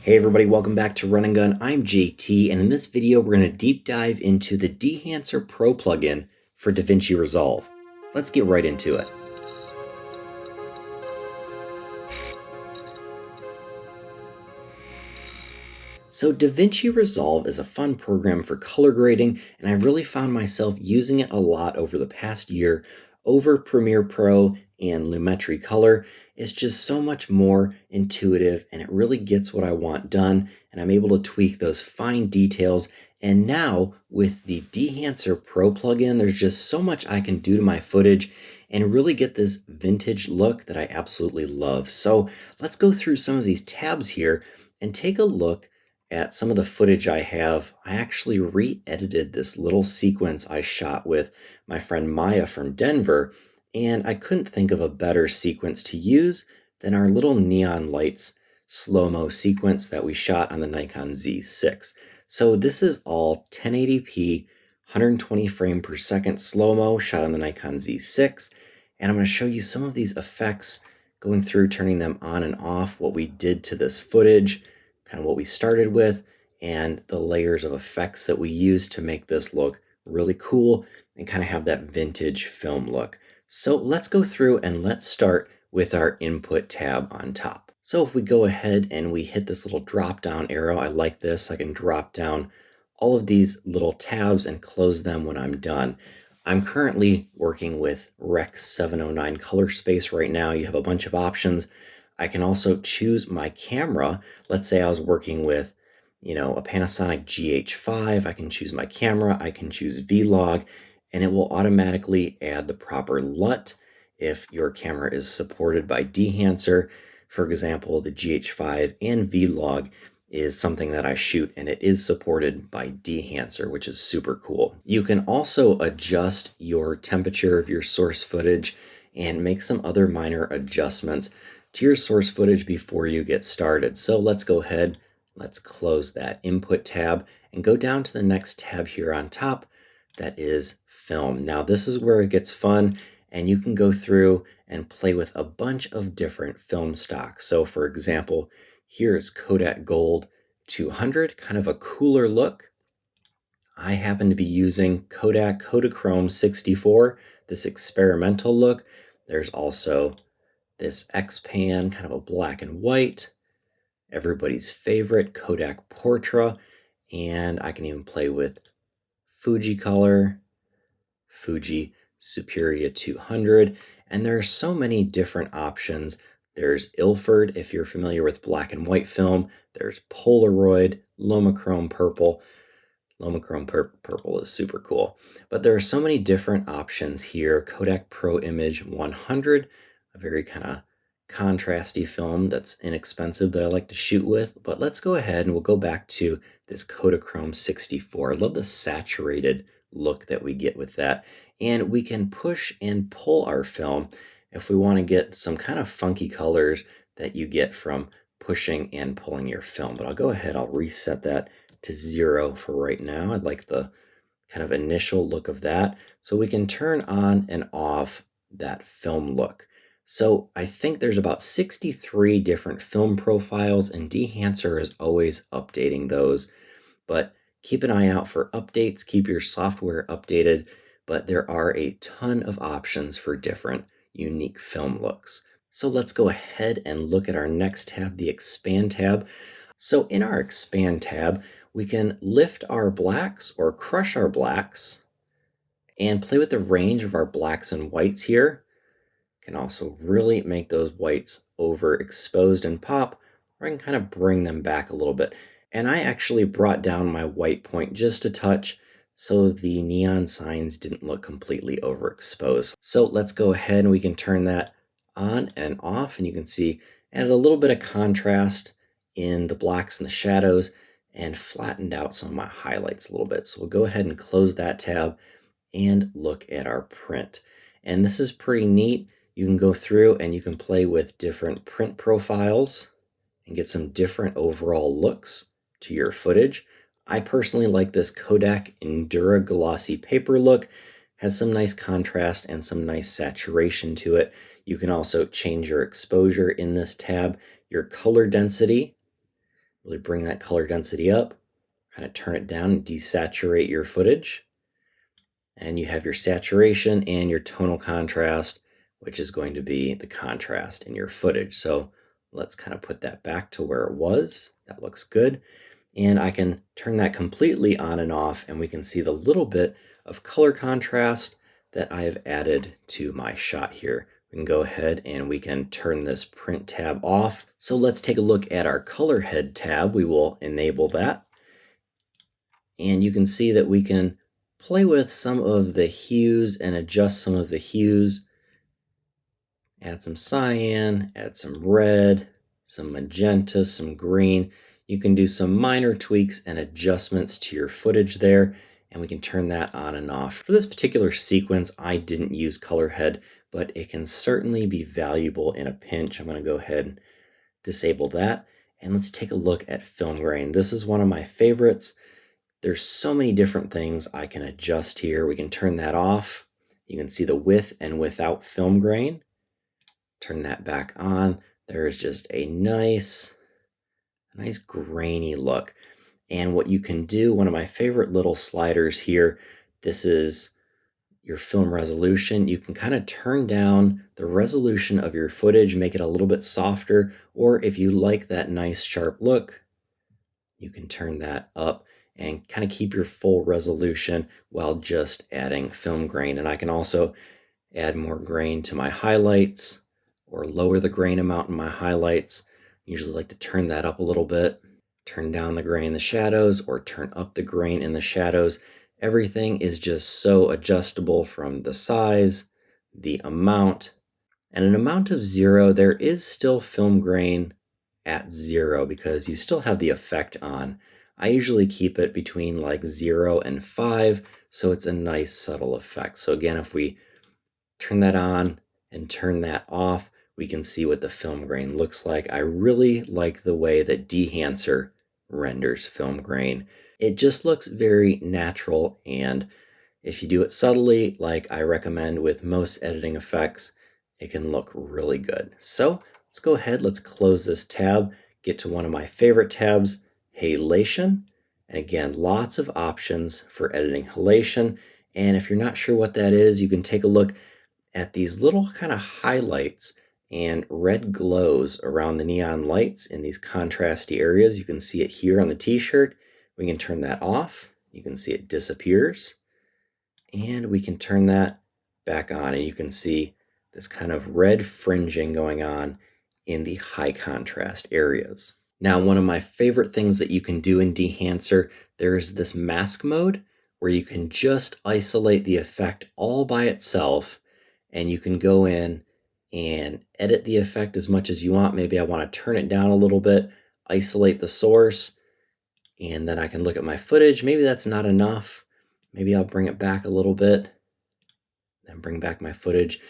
Hey everybody, welcome back to Run and Gun. I'm JT, and in this video we're going to deep dive into the Dehancer Pro Plugin for DaVinci Resolve. Let's get right into it. So DaVinci Resolve is a fun program for color grading, and I really found myself using it a lot over the past year over Premiere Pro and Lumetri Color. It's just so much more intuitive, and it really gets what I want done, and I'm able to tweak those fine details. And now with the Dehancer Pro plugin, there's just so much I can do to my footage and really get this vintage look that I absolutely love. So let's go through some of these tabs here and take a look at some of the footage I have. I actually re-edited this little sequence I shot with my friend Maya from Denver, and I couldn't think of a better sequence to use than our little neon lights slow-mo sequence that we shot on the Nikon Z6. So this is all 1080p, 120 frame per second slow-mo shot on the Nikon Z6, and I'm going to show you some of these effects, going through, turning them on and off, what we did to this footage, kind of what we started with, and the layers of effects that we used to make this look really cool and kind of have that vintage film look. So let's go through and let's start with our input tab on top. So if we go ahead and we hit this little drop down arrow, I like this. I can drop down all of these little tabs and close them when I'm done. I'm currently working with Rec 709 color space right now. You have a bunch of options. I can also choose my camera. Let's say I was working with, a Panasonic GH5. I can choose my camera. I can choose Vlog, and it will automatically add the proper LUT if your camera is supported by Dehancer. For example, the GH5 and Vlog is something that I shoot, and it is supported by Dehancer, which is super cool. You can also adjust your temperature of your source footage and make some other minor adjustments to your source footage before you get started. So let's go ahead, let's close that input tab and go down to the next tab here on top, that is film. Now this is where it gets fun, and you can go through and play with a bunch of different film stocks. So for example, here is Kodak Gold 200, kind of a cooler look. I happen to be using Kodak Kodachrome 64, this experimental look. There's also this X-Pan, kind of a black and white, everybody's favorite Kodak Portra, and I can even play with Fuji Color, Fuji Superia 200, and there are so many different options. There's Ilford, if you're familiar with black and white film. There's Polaroid, Lomochrome Purple. Purple is super cool. But there are so many different options here. Kodak Pro Image 100, a very kind of contrasty film that's inexpensive that I like to shoot with. But let's go ahead and we'll go back to this Kodachrome 64. I love the saturated look that we get with that. And we can push and pull our film if we want to get some kind of funky colors that you get from pushing and pulling your film. But I'll go ahead, I'll reset that to 0 for right now. I'd like the kind of initial look of that. So we can turn on and off that film look. So I think there's about 63 different film profiles, and Dehancer is always updating those. But keep an eye out for updates, keep your software updated, but there are a ton of options for different unique film looks. So let's go ahead and look at our next tab, the Expand tab. So in our Expand tab, we can lift our blacks or crush our blacks and play with the range of our blacks and whites here. Can also really make those whites overexposed and pop, or I can kind of bring them back a little bit. And I actually brought down my white point just a touch so the neon signs didn't look completely overexposed. So let's go ahead and we can turn that on and off, and you can see added a little bit of contrast in the blacks and the shadows and flattened out some of my highlights a little bit. So we'll go ahead and close that tab and look at our print. And this is pretty neat. You can go through and you can play with different print profiles and get some different overall looks to your footage. I personally like this Kodak Endura glossy paper look. Has some nice contrast and some nice saturation to it. You can also change your exposure in this tab, your color density. really bring that color density up, kind of turn it down and desaturate your footage. And you have your saturation and your tonal contrast, which is going to be the contrast in your footage. So let's kind of put that back to where it was. That looks good. And I can turn that completely on and off, and we can see the little bit of color contrast that I have added to my shot here. We can go ahead and we can turn this print tab off. So let's take a look at our color head tab. We will enable that. And you can see that we can play with some of the hues and adjust some of the hues. Add some cyan, add some red, some magenta, some green. You can do some minor tweaks and adjustments to your footage there, and we can turn that on and off. For this particular sequence, I didn't use color head, but it can certainly be valuable in a pinch. I'm going to go ahead and disable that. And let's take a look at film grain. This is one of my favorites. There's so many different things I can adjust here. We can turn that off. You can see the with and without film grain. Turn that back on. There is just a nice grainy look. And what you can do, one of my favorite little sliders here, this is your film resolution. You can kind of turn down the resolution of your footage, make it a little bit softer, or if you like that nice sharp look, you can turn that up and kind of keep your full resolution while just adding film grain. And I can also add more grain to my highlights or lower the grain amount in my highlights. I usually like to turn that up a little bit, turn down the grain in the shadows, or turn up the grain in the shadows. Everything is just so adjustable from the size, the amount, and an amount of 0. There is still film grain at 0 because you still have the effect on. I usually keep it between like 0 and 5, so it's a nice subtle effect. So again, if we turn that on and turn that off, we can see what the film grain looks like. I really like the way that Dehancer renders film grain. It just looks very natural, and if you do it subtly, like I recommend with most editing effects, it can look really good. So let's go ahead, let's close this tab, get to one of my favorite tabs, Halation. And again, lots of options for editing halation. And if you're not sure what that is, you can take a look at these little kind of highlights and red glows around the neon lights in these contrasty areas. You can see it here on the t-shirt. We can turn that off. You can see it disappears. And we can turn that back on, and you can see this kind of red fringing going on in the high contrast areas. Now, one of my favorite things that you can do in Dehancer, there's this mask mode where you can just isolate the effect all by itself, and you can go in and edit the effect as much as you want. Maybe I want to turn it down a little bit, isolate the source, and then I can look at my footage. Maybe that's not enough. Maybe I'll bring it back a little bit, then bring back my footage.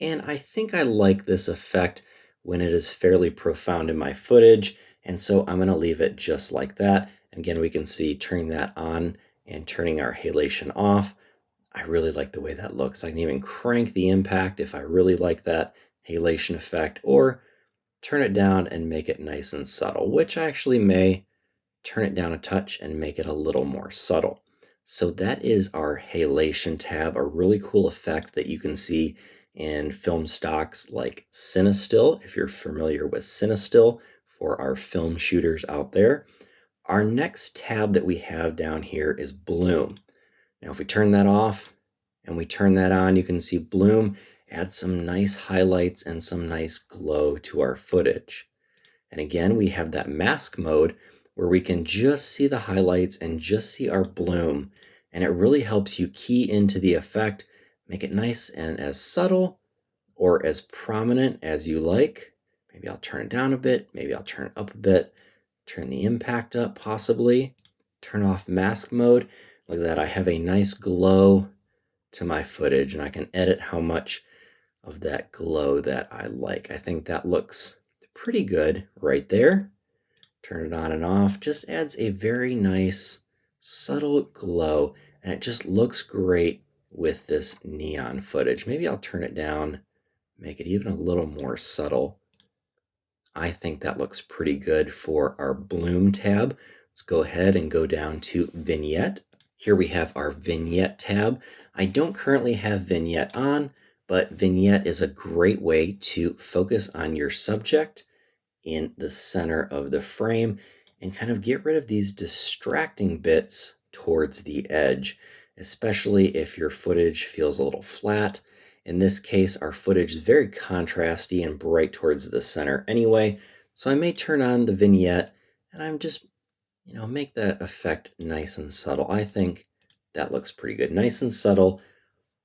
And I think I like this effect when it is fairly profound in my footage, and so I'm going to leave it just like that. And again, we can see turning that on and turning our halation off. I really like the way that looks. I can even crank the impact if I really like that halation effect, or turn it down and make it nice and subtle, which I actually may turn it down a touch and make it a little more subtle. So that is our Halation tab, a really cool effect that you can see in film stocks like CineStill, if you're familiar with CineStill, for our film shooters out there. Our next tab that we have down here is Bloom. Now if we turn that off and we turn that on, you can see Bloom adds some nice highlights and some nice glow to our footage. And again, we have that mask mode where we can just see the highlights and just see our bloom. And it really helps you key into the effect, make it nice and as subtle or as prominent as you like. Maybe I'll turn it down a bit, maybe I'll turn it up a bit, turn the impact up possibly, turn off mask mode. Look at that, I have a nice glow to my footage, and I can edit how much of that glow that I like. I think that looks pretty good right there. Turn it on and off, just adds a very nice subtle glow, and it just looks great with this neon footage. Maybe I'll turn it down, make it even a little more subtle. I think that looks pretty good for our bloom tab. Let's go ahead and go down to Vignette. Here we have our Vignette tab. I don't currently have Vignette on, but Vignette is a great way to focus on your subject in the center of the frame and kind of get rid of these distracting bits towards the edge, especially if your footage feels a little flat. In this case, our footage is very contrasty and bright towards the center anyway, so I may turn on the vignette and I'm just, make that effect nice and subtle. I think that looks pretty good. Nice and subtle.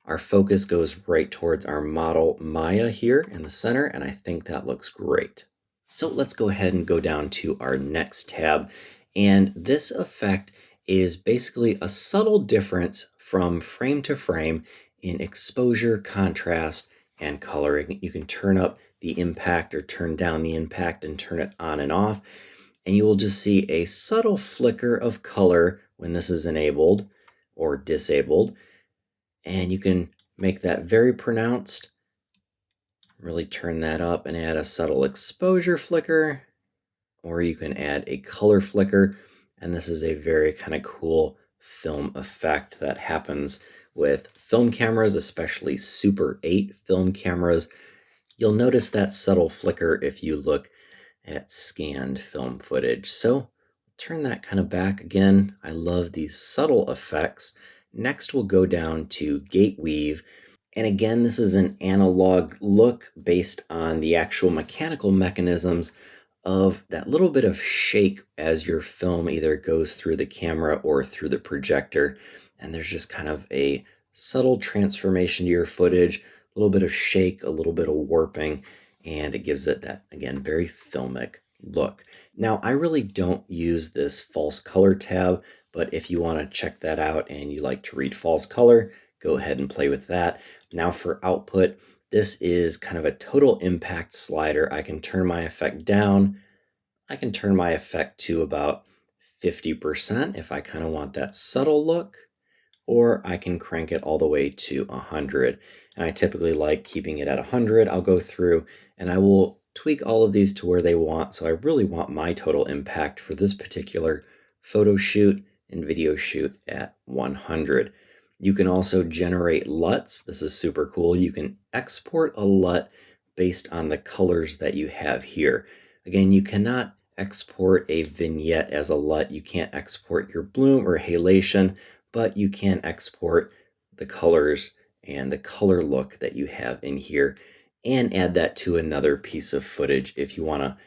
Our focus goes right towards our model Maya here in the center, and I think that looks great. So let's go ahead and go down to our next tab. And this effect is basically a subtle difference from frame to frame in exposure, contrast, and coloring. You can turn up the impact or turn down the impact and turn it on and off. And you will just see a subtle flicker of color when this is enabled or disabled. And you can make that very pronounced. Really turn that up and add a subtle exposure flicker, or you can add a color flicker. And this is a very kind of cool film effect that happens with film cameras, especially Super 8 film cameras. You'll notice that subtle flicker if you look at scanned film footage. So turn that kind of back again. I love these subtle effects. Next, we'll go down to Gate Weave. And again, this is an analog look based on the actual mechanical mechanisms of that little bit of shake as your film either goes through the camera or through the projector. And there's just kind of a subtle transformation to your footage, a little bit of shake, a little bit of warping, and it gives it that, again, very filmic look. Now, I really don't use this false color tab, but if you want to check that out and you like to read false color, go ahead and play with that. Now for output, this is kind of a total impact slider. I can turn my effect down. I can turn my effect to about 50% if I kind of want that subtle look, or I can crank it all the way to 100. And I typically like keeping it at 100. I'll go through and I will tweak all of these to where they want. So I really want my total impact for this particular photo shoot and video shoot at 100. You can also generate LUTs. This is super cool. You can export a LUT based on the colors that you have here. Again, you cannot export a vignette as a LUT. You can't export your bloom or halation, but you can export the colors and the color look that you have in here and add that to another piece of footage if you want to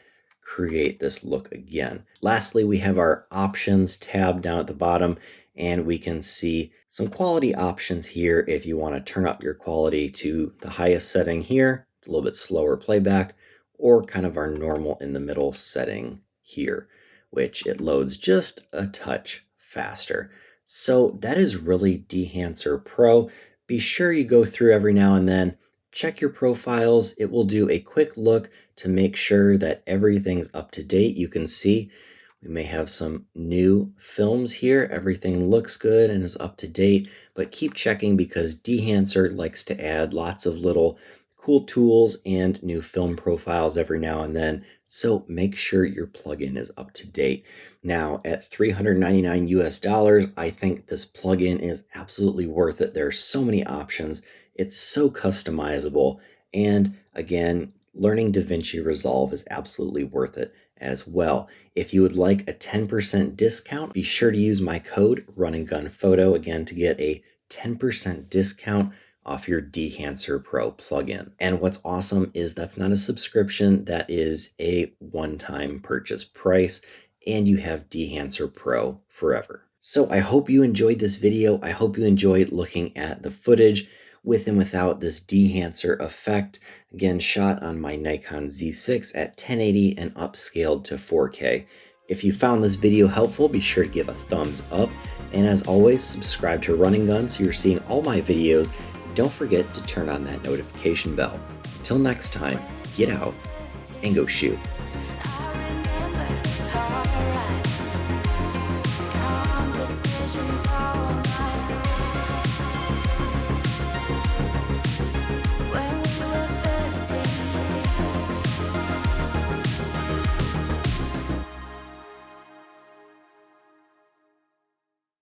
create this look again. Lastly, we have our options tab down at the bottom, and we can see some quality options here if you want to turn up your quality to the highest setting here, a little bit slower playback, or kind of our normal in the middle setting here, which it loads just a touch faster. So that is really Dehancer Pro. Be sure you go through every now and then, check your profiles. It will do a quick look to make sure that everything's up to date. You can see we may have some new films here. Everything looks good and is up to date, but keep checking because Dehancer likes to add lots of little cool tools and new film profiles every now and then. So make sure your plugin is up to date. Now at $399 US, I think this plugin is absolutely worth it. There are so many options. It's so customizable. And again, learning DaVinci Resolve is absolutely worth it as well. If you would like a 10% discount, be sure to use my code RunAndGunPhoto again to get a 10% discount off your Dehancer Pro plugin. And what's awesome is that's not a subscription, that is a one-time purchase price, and you have Dehancer Pro forever. So I hope you enjoyed this video. I hope you enjoyed looking at the footage with and without this Dehancer effect. Again, shot on my Nikon Z6 at 1080 and upscaled to 4K. If you found this video helpful, be sure to give a thumbs up. And as always, subscribe to Run and Gun so you're seeing all my videos. Don't forget to turn on that notification bell. Until next time, get out and go shoot. Conversations all